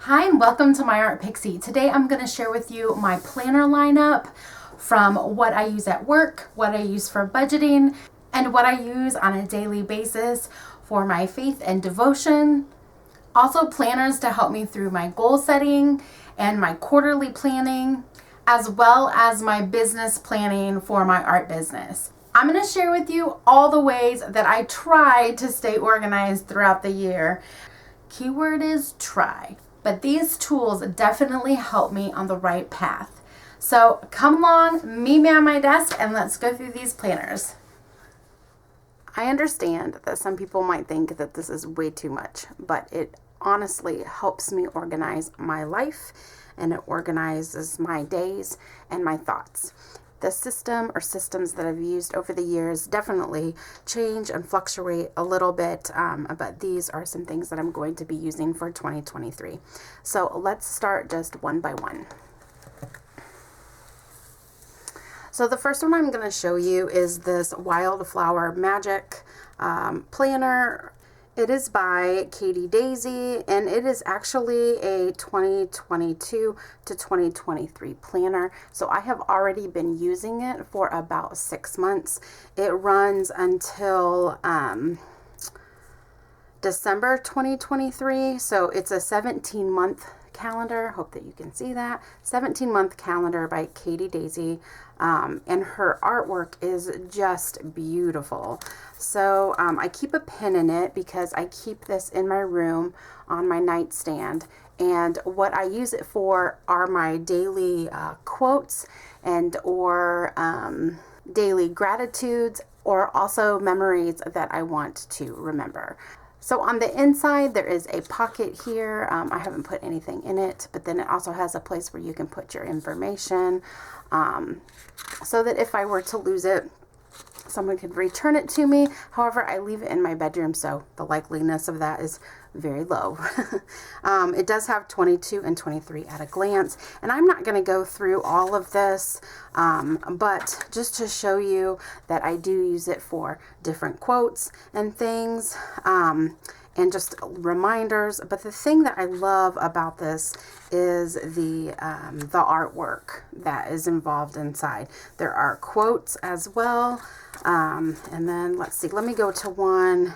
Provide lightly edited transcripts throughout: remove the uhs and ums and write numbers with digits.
Hi and welcome to My Art Pixie. Today I'm going to share with you my planner lineup from what I use at work, what I use for budgeting, and what I use on a daily basis for my faith and devotion. Also planners to help me through my goal setting and my quarterly planning, as well as my business planning for my art business. I'm going to share with you all the ways that I try to stay organized throughout the year. Keyword is try. But these tools definitely help me on the right path. So come along, meet me on my desk, and let's go through these planners. I understand that some people might think that this is way too much, but it honestly helps me organize my life, and it organizes my days and my thoughts. The system or systems that I've used over the years definitely change and fluctuate a little bit, but these are some things that I'm going to be using for 2023. So let's start just one by one. So the first one I'm going to show you is this Wildflower Magic planner. It is by Katie Daisy, and it is actually a 2022 to 2023 planner. So I have already been using it for about 6 months. It runs until December 2023. So it's a 17-month calendar. Hope that you can see that. 17-month calendar by Katie Daisy. And her artwork is just beautiful. So I keep a pin in it because I keep this in my room on my nightstand. And what I use it for are my daily quotes and or daily gratitudes, or also memories that I want to remember. So on the inside, there is a pocket here. I haven't put anything in it, but then it also has a place where you can put your information, so that if I were to lose it, someone could return it to me. However, I leave it in my bedroom, so the likeliness of that is very low. It does have 22 and 23 at a glance, and I'm not going to go through all of this, but just to show you that I do use it for different quotes and things, and just reminders. But the thing that I love about this is the artwork that is involved inside. There are quotes as well, and then let's see, let me go to one.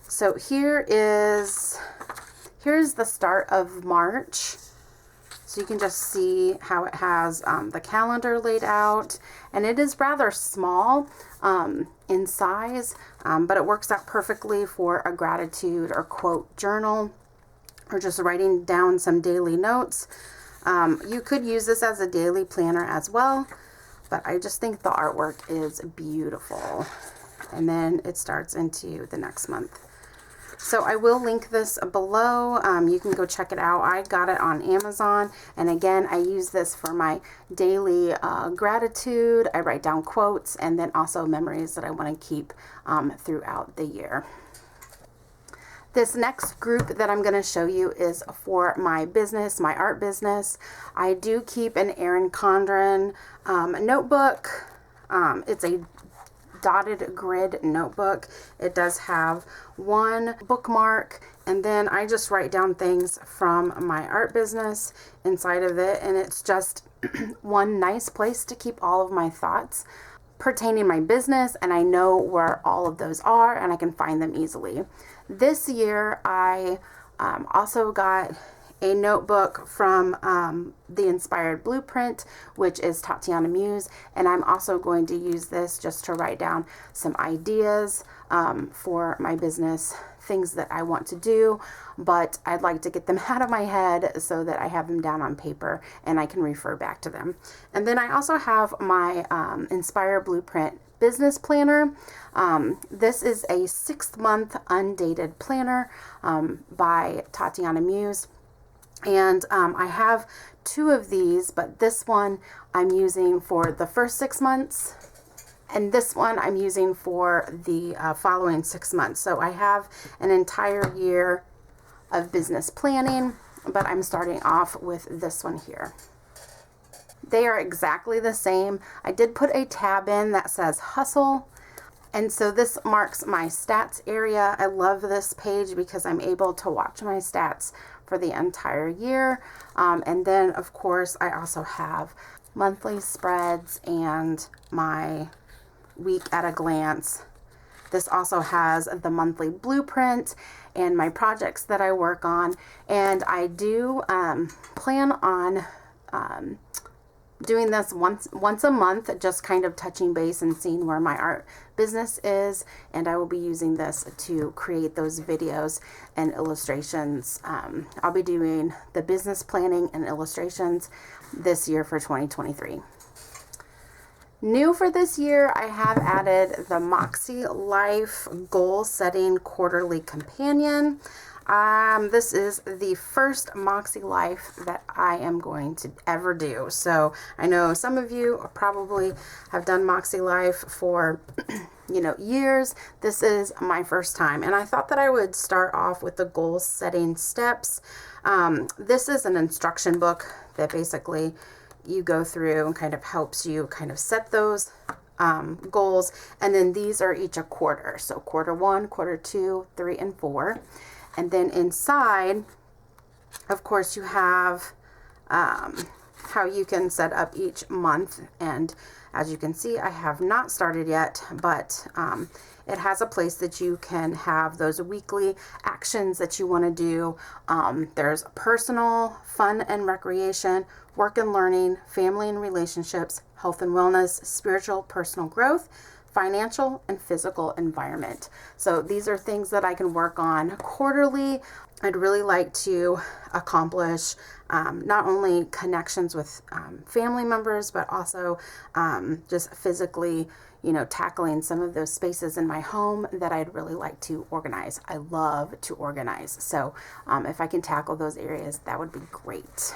So here's the start of March. So you can just see how it has the calendar laid out, and it is rather small in size, but it works out perfectly for a gratitude or quote journal, or just writing down some daily notes. You could use this as a daily planner as well, but I just think the artwork is beautiful. And then it starts into the next month. So I will link this below. You can go check it out. I got it on Amazon. And again, I use this for my daily gratitude. I write down quotes and then also memories that I want to keep throughout the year. This next group that I'm going to show you is for my business, my art business. I do keep an Erin Condren notebook. It's a dotted grid notebook. It does have one bookmark, and then I just write down things from my art business inside of it, and it's just one nice place to keep all of my thoughts pertaining my business, and I know where all of those are and I can find them easily. This year I also got a notebook from the Inspired Blueprint, which is Tatiana Muse, and I'm also going to use this just to write down some ideas for my business, things that I want to do, but I'd like to get them out of my head so that I have them down on paper and I can refer back to them. And then I also have my Inspired Blueprint business planner. This is a 6-month undated planner by Tatiana Muse. And I have 2 of these, but this one I'm using for the first 6 months, and this one I'm using for the following 6 months. So I have an entire year of business planning, but I'm starting off with this one here. They are exactly the same. I did put a tab in that says hustle, And so this marks my stats area. I love this page because I'm able to watch my stats for the entire year. And then of course I also have monthly spreads and my week at a glance. This also has the monthly blueprint and my projects that I work on. And I do plan on doing this once a month, just kind of touching base and seeing where my art business is. And I will be using this to create those videos and illustrations. I'll be doing the business planning and illustrations this year for 2023. New for this year, I have added the Moxie Life Goal Setting Quarterly Companion. This is the first Moxie Life that I am going to ever do. So I know some of you probably have done Moxie Life for, years. This is my first time. And I thought that I would start off with the goal setting steps. This is an instruction book that basically you go through and kind of helps you kind of set those goals. And then these are each a quarter. So quarter 1, quarter 2, 3, and 4. And then inside, of course, you have how you can set up each month. And as you can see, I have not started yet, but it has a place that you can have those weekly actions that you want to do. There's personal, fun and recreation, work and learning, family and relationships, health and wellness, spiritual, personal growth, financial and physical environment. So these are things that I can work on quarterly. I'd really like to accomplish not only connections with family members, but also just physically, tackling some of those spaces in my home that I'd really like to organize. I love to organize. So if I can tackle those areas, that would be great.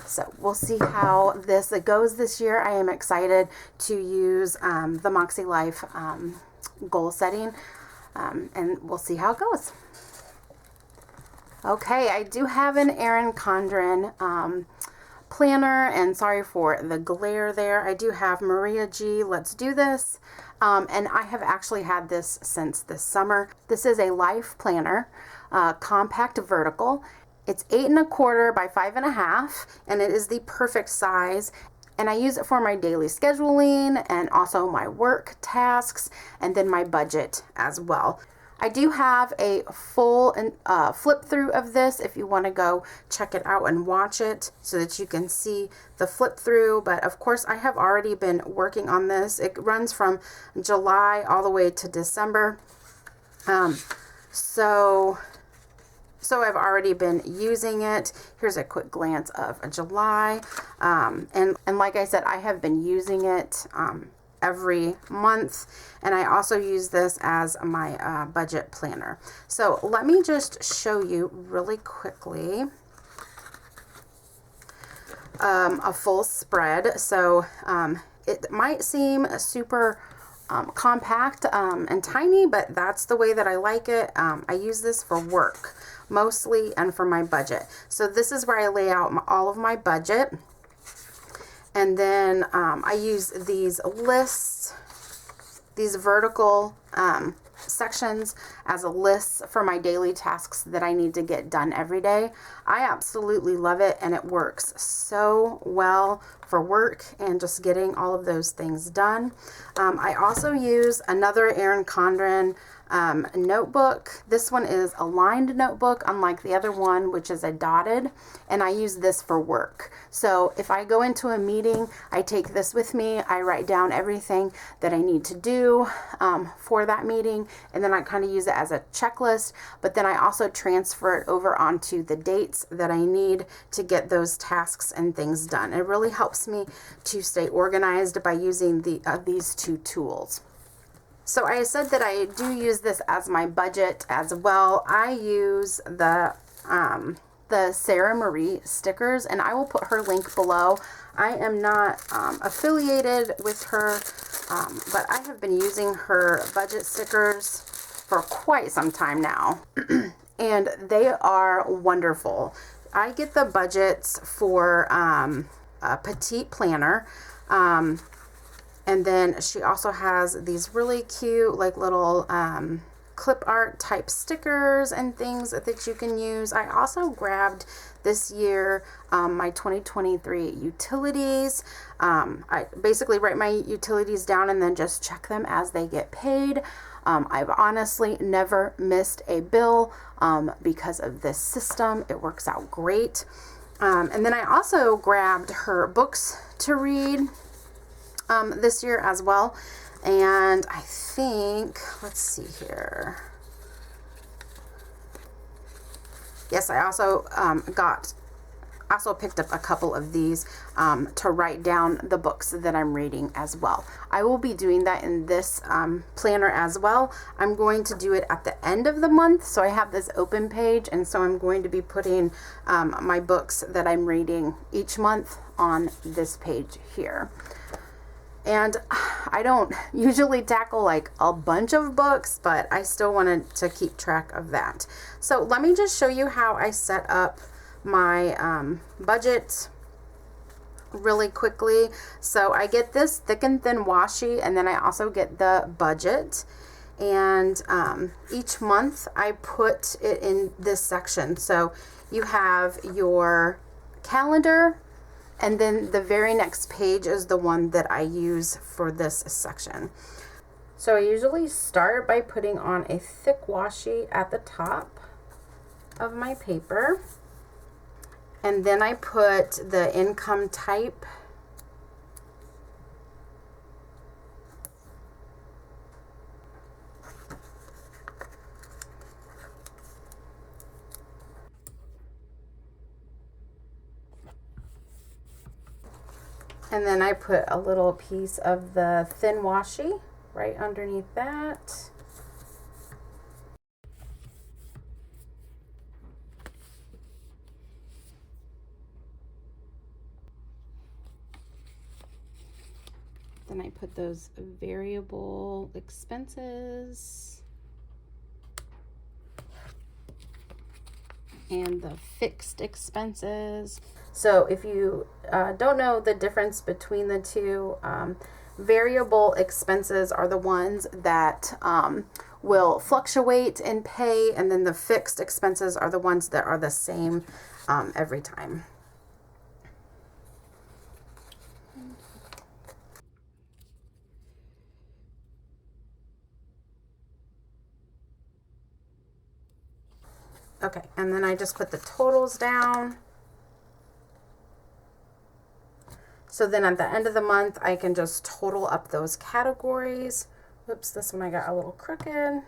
So we'll see how this goes this year. I am excited to use the Moxie Life goal setting, and we'll see how it goes. Okay, I do have an Erin Condren planner, and sorry for the glare there. I do have Maria G. Let's Do This, and I have actually had this since this summer. This is a life planner, compact vertical. It's 8 1/4 by 5 1/2, and it is the perfect size. And I use it for my daily scheduling and also my work tasks, and then my budget as well. I do have a full flip through of this if you want to go check it out and watch it so that you can see the flip through. But of course, I have already been working on this. It runs from July all the way to December. So I've already been using it. Here's a quick glance of July. And like I said, I have been using it every month. And I also use this as my budget planner. So let me just show you really quickly a full spread. So it might seem super compact and tiny, but that's the way that I like it. I use this for work mostly and for my budget. So this is where I lay out all of my budget. And then I use these lists, these vertical sections as a list for my daily tasks that I need to get done every day. I absolutely love it, and it works so well for work and just getting all of those things done. I also use another Erin Condren notebook. This one is a lined notebook, unlike the other one, which is a dotted, and I use this for work. So if I go into a meeting, I take this with me. I write down everything that I need to do for that meeting, and then I kind of use it as a checklist, but then I also transfer it over onto the dates that I need to get those tasks and things done. It really helps me to stay organized by using these two tools. So I said that I do use this as my budget as well. I use the Sarah Marie stickers, and I will put her link below. I am not affiliated with her, but I have been using her budget stickers for quite some time now, and they are wonderful. I get the budgets for a petite planner, And then she also has these really cute like little clip art type stickers and things that you can use. I also grabbed this year my 2023 utilities. I basically write my utilities down and then just check them as they get paid. I've honestly never missed a bill because of this system. It works out great. And then I also grabbed her books to read this year as well. And I think, let's see here. Yes, I also picked up a couple of these to write down the books that I'm reading as well. I will be doing that in this planner as well. I'm going to do it at the end of the month. So I have this open page, and so I'm going to be putting my books that I'm reading each month on this page here. And I don't usually tackle like a bunch of books, but I still wanted to keep track of that. So let me just show you how I set up my budget really quickly. So I get this thick and thin washi, and then I also get the budget. And each month I put it in this section. So you have your calendar, and then the very next page is the one that I use for this section. So I usually start by putting on a thick washi at the top of my paper. And then I put the income type. And then I put a little piece of the thin washi right underneath that. Then I put those variable expenses and the fixed expenses. So if you don't know the difference between the two, variable expenses are the ones that will fluctuate in pay, and then the fixed expenses are the ones that are the same every time. Okay, and then I just put the totals down. So then at the end of the month, I can just total up those categories. Oops, this one I got a little crooked.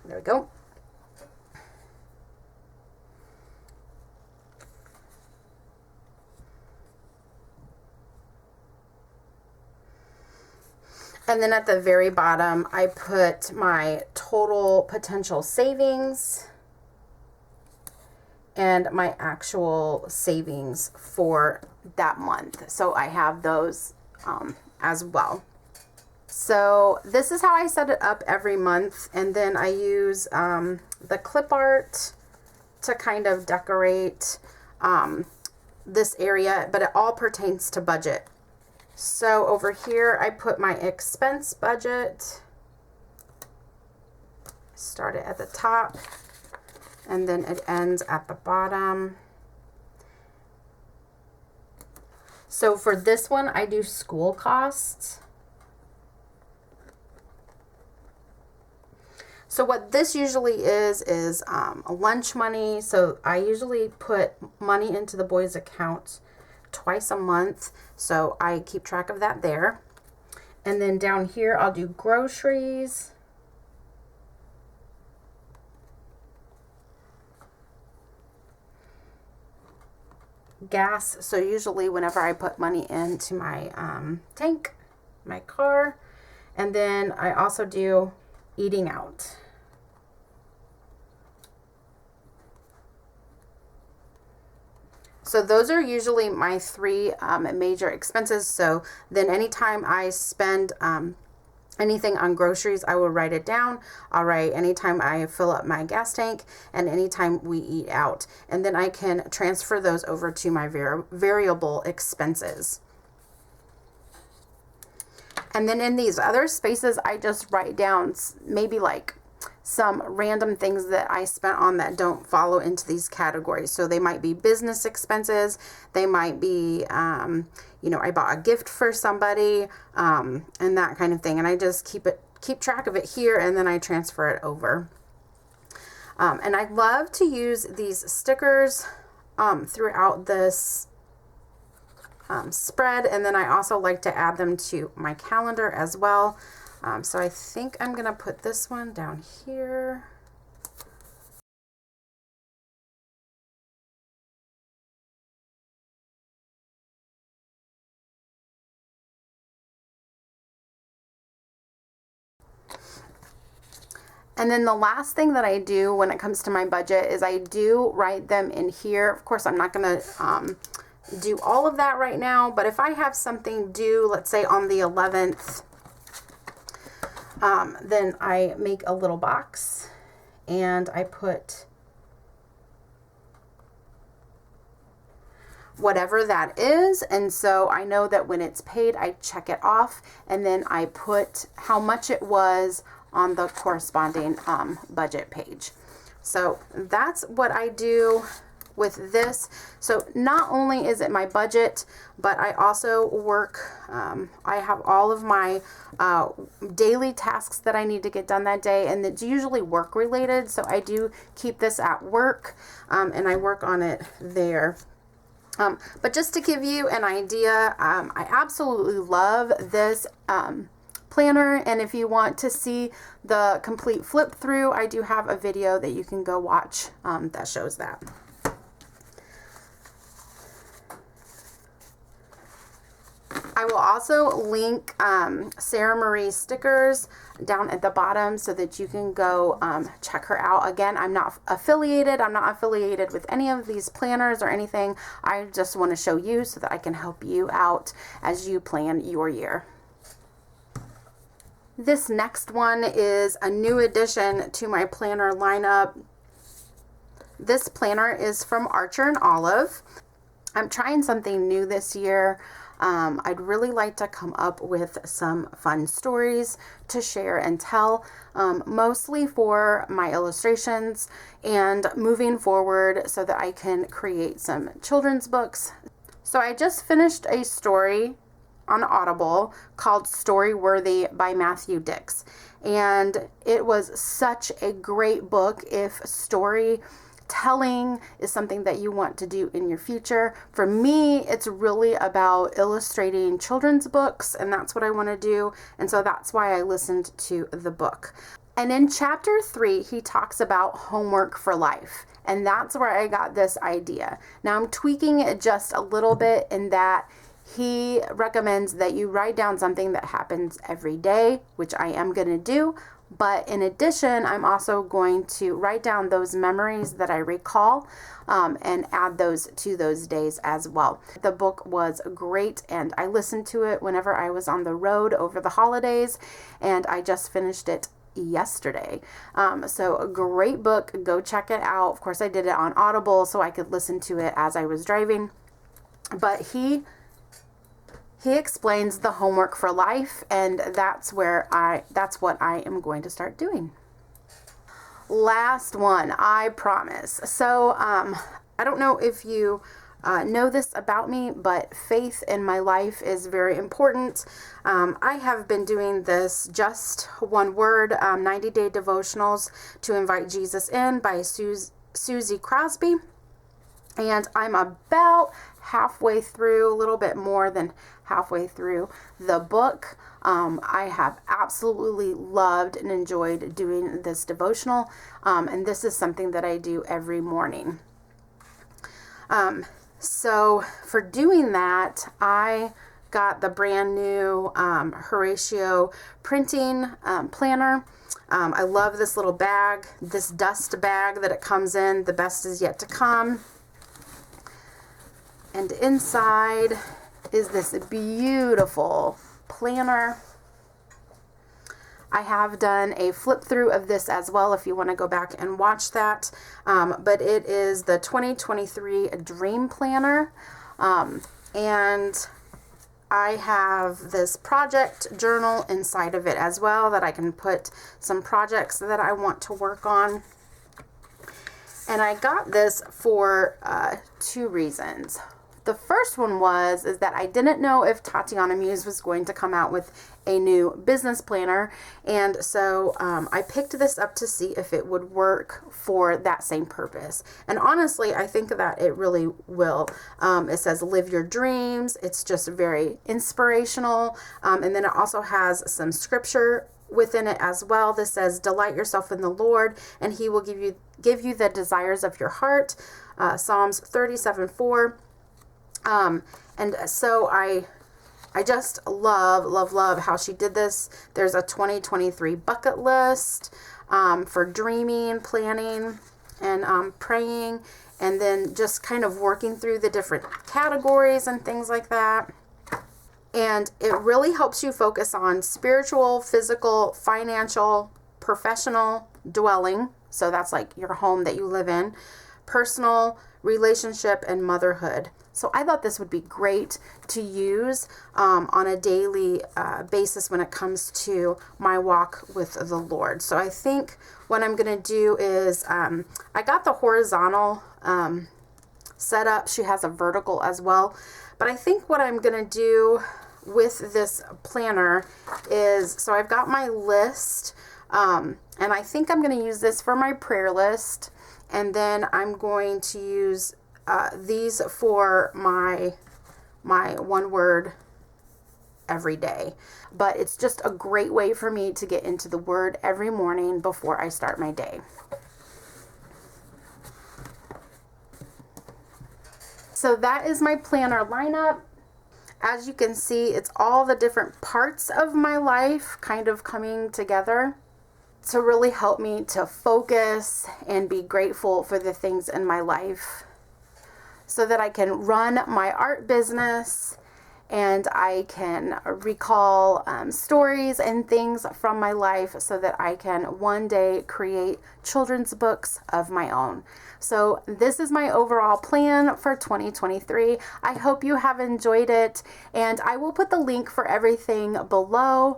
There we go. And then at the very bottom, I put my total potential savings and my actual savings for that month. So I have those as well. So this is how I set it up every month. And then I use the clip art to kind of decorate this area, but it all pertains to budget. So over here, I put my expense budget. Start it at the top, and then it ends at the bottom. So for this one, I do school costs. So what this usually is lunch money. So I usually put money into the boys' account twice a month, so I keep track of that there. And then down here I'll do groceries, gas. So usually whenever I put money into my tank, my car. And then I also do eating out. So those are usually my three major expenses. So then anytime I spend Anything on groceries, I will write it down. I'll write anytime I fill up my gas tank and anytime we eat out. And then I can transfer those over to my variable expenses. And then in these other spaces, I just write down maybe like some random things that I spent on that don't follow into these categories. So they might be business expenses. They might be, you know, I bought a gift for somebody, and that kind of thing. And I just keep track of it here, and then I transfer it over. And I love to use these stickers throughout this spread. And then I also like to add them to my calendar as well. So I think I'm going to put this one down here. And then the last thing that I do when it comes to my budget is I do write them in here. Of course, I'm not going to do all of that right now, but if I have something due, let's say on the 11th, then I make a little box and I put whatever that is. And so I know that when it's paid, I check it off, and then I put how much it was on the corresponding budget page. So that's what I do with this. So not only is it my budget, but I also work, I have all of my daily tasks that I need to get done that day, and it's usually work related. So I do keep this at work, and I work on it there. But just to give you an idea, I absolutely love this planner, and if you want to see the complete flip through, I do have a video that you can go watch that shows that. I will also link Sarah Marie's stickers down at the bottom so that you can go check her out. Again, I'm not affiliated. I'm not affiliated with any of these planners or anything. I just want to show you so that I can help you out as you plan your year. This next one is a new addition to my planner lineup. This planner is from Archer and Olive. I'm trying something new this year. I'd really like to come up with some fun stories to share and tell, mostly for my illustrations and moving forward so that I can create some children's books. So I just finished a story on Audible called Storyworthy by Matthew Dix, and it was such a great book if storytelling is something that you want to do in your future. For me, it's really about illustrating children's books, and that's what I want to do. And so that's why I listened to the book. And in chapter 3, he talks about homework for life. And that's where I got this idea. Now I'm tweaking it just a little bit in that he recommends that you write down something that happens every day, which I am going to do. But in addition, I'm also going to write down those memories that I recall and add those to those days as well. The book was great, and I listened to it whenever I was on the road over the holidays, and I just finished it yesterday. So a great book. Go check it out. Of course, I did it on Audible so I could listen to it as I was driving. But he explains the homework for life, and that's what I am going to start doing. Last one, I promise. So I don't know if you know this about me, but faith in my life is very important. I have been doing this just one word, 90-day devotionals to invite Jesus in by Susie Crosby. And I'm about halfway through, a little bit more than halfway through the book. I have absolutely loved and enjoyed doing this devotional. And this is something that I do every morning. So for doing that, I got the brand new Horatio printing planner. I love this little bag, this dust bag that it comes in. The best is yet to come. And inside is this beautiful planner. I have done a flip through of this as well if you want to go back and watch that. But it is the 2023 Dream Planner. And I have this project journal inside of it as well that I can put some projects that I want to work on. And I got this for 2 reasons. The first one is that I didn't know if Tatiana Muse was going to come out with a new business planner. And so I picked this up to see if it would work for that same purpose. And honestly, I think that it really will. It says, live your dreams. It's just very inspirational. And then it also has some scripture within it as well. This says, delight yourself in the Lord, and he will give you the desires of your heart. Psalms 37:4. And so I just love how she did this. There's a 2023 bucket list, for dreaming, planning, and, praying, and then just kind of working through the different categories and things like that. And it really helps you focus on spiritual, physical, financial, professional, dwelling. So that's like your home that you live in, personal, relationship, and motherhood. So I thought this would be great to use on a daily basis when it comes to my walk with the Lord. So I think what I'm going to do is I got the horizontal set up. She has a vertical as well. But I think what I'm going to do with this planner is, so I've got my list, and I think I'm going to use this for my prayer list. And then I'm going to use these for my one word every day. But it's just a great way for me to get into the Word every morning before I start my day. So that is my planner lineup. As you can see, it's all the different parts of my life kind of coming together to really help me to focus and be grateful for the things in my life, so that I can run my art business and I can recall stories and things from my life so that I can one day create children's books of my own. So this is my overall plan for 2023. I hope you have enjoyed it, and I will put the link for everything below.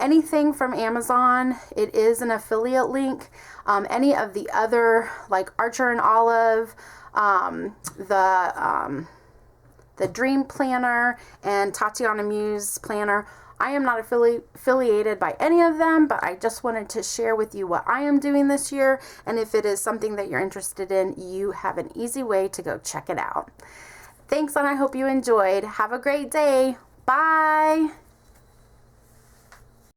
Anything from Amazon, it is an affiliate link. Any of the other, like Archer and Olive, the Dream Planner and Tatiana Muse Planner, I am not affiliated by any of them, but I just wanted to share with you what I am doing this year. And if it is something that you're interested in, you have an easy way to go check it out. Thanks, and I hope you enjoyed. Have a great day. Bye.